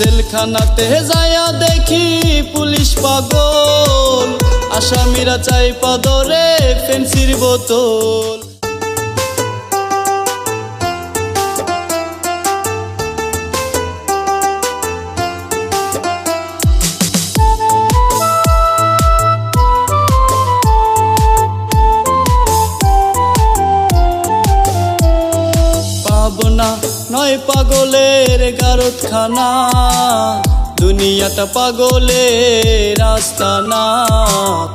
জেলখানাতে যায়া দেখি পুলিশ পাগল, আসামিরা চাইপা ধরে ফেন্সির বোতল। পাবনা নয় পাগলের গারতখানা, দুনিয়াটা পাগলের আস্তানা।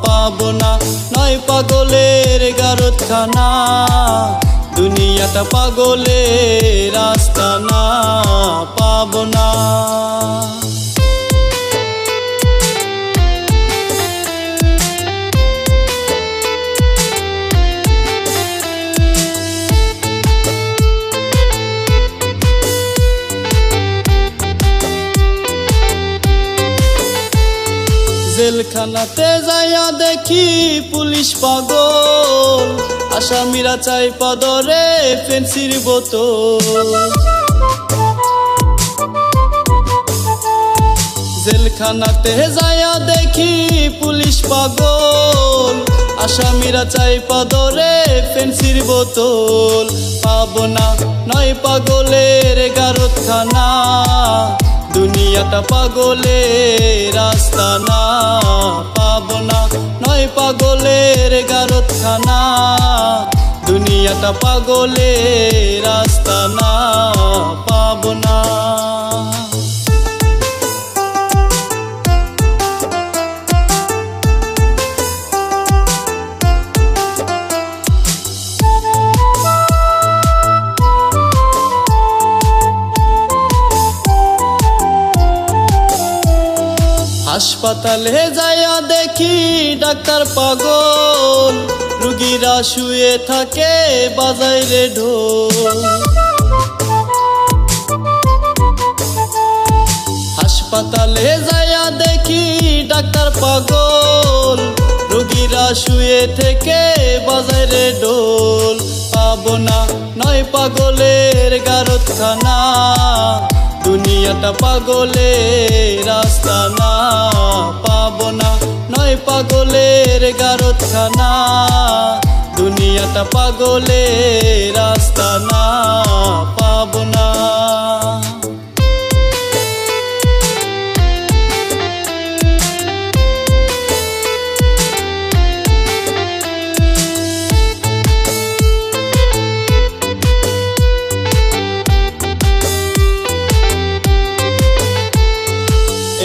পাবনা নয় পাগলের গারতখানা, দুনিয়াটা পাগলের আস্তানা। পাবনা জেলখানাতে যায়া দেখি পুলিশ পাগল, আসামিরা চাইপা ধরে ফেন্সির বোতল। জেলখানাতে যায়া দেখি পুলিশ পাগল, আসামিরা চাইপা ধরে ফেন্সির বোতল। পাবনা নয় পাগলের গারতখানা, দুনিয়াটা পাগলের আস্তানা। পাবনা নয় পাগলের গারতখানা, দুনিয়াটা পাগলের আস্তানা। পাবনা হাসপাতালে যায়া দেখি ডাক্তার পাগল, রুগীরা শুয়ে থাকে বাজায় রে ঢোল। হাসপাতালে যায়া দেখি ডাক্তার পাগল, রুগীরা শুয়ে থেকে বাজায় রে ঢোল। পাবনা নয় পাগলের গারতখানা, দুনিয়াটা পাগলের আস্তানা। পাবনা নয় পাগলের গারতখানা, দুনিয়াটা পাগলের আস্তানা। পাবনা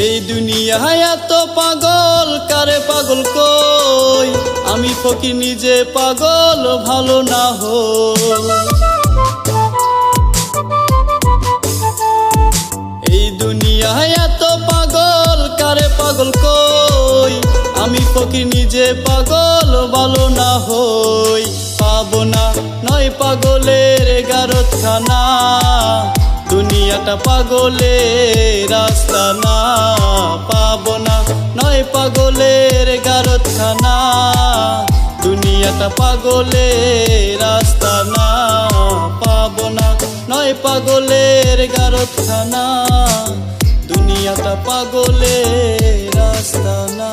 এই দুনিয়ায় এত পাগল, কারে পাগল কই? আমি ফকির নিজে পাগল, ভালো না হই। এই দুনিয়ায় এত পাগল, কারে পাগল কই? আমি ফকির নিজে পাগল, ভালো না হই। পাবনা নয় পাগলের গারতখানা, দুনিয়াটা পাগলের আস্তানা। পাবনা নয় পাগলের গারতখানা, দুনিয়াটা পাগলের আস্তানা। পাবনা নয় পাগলের গারতখানা, দুনিয়াটা পাগলের আস্তানা।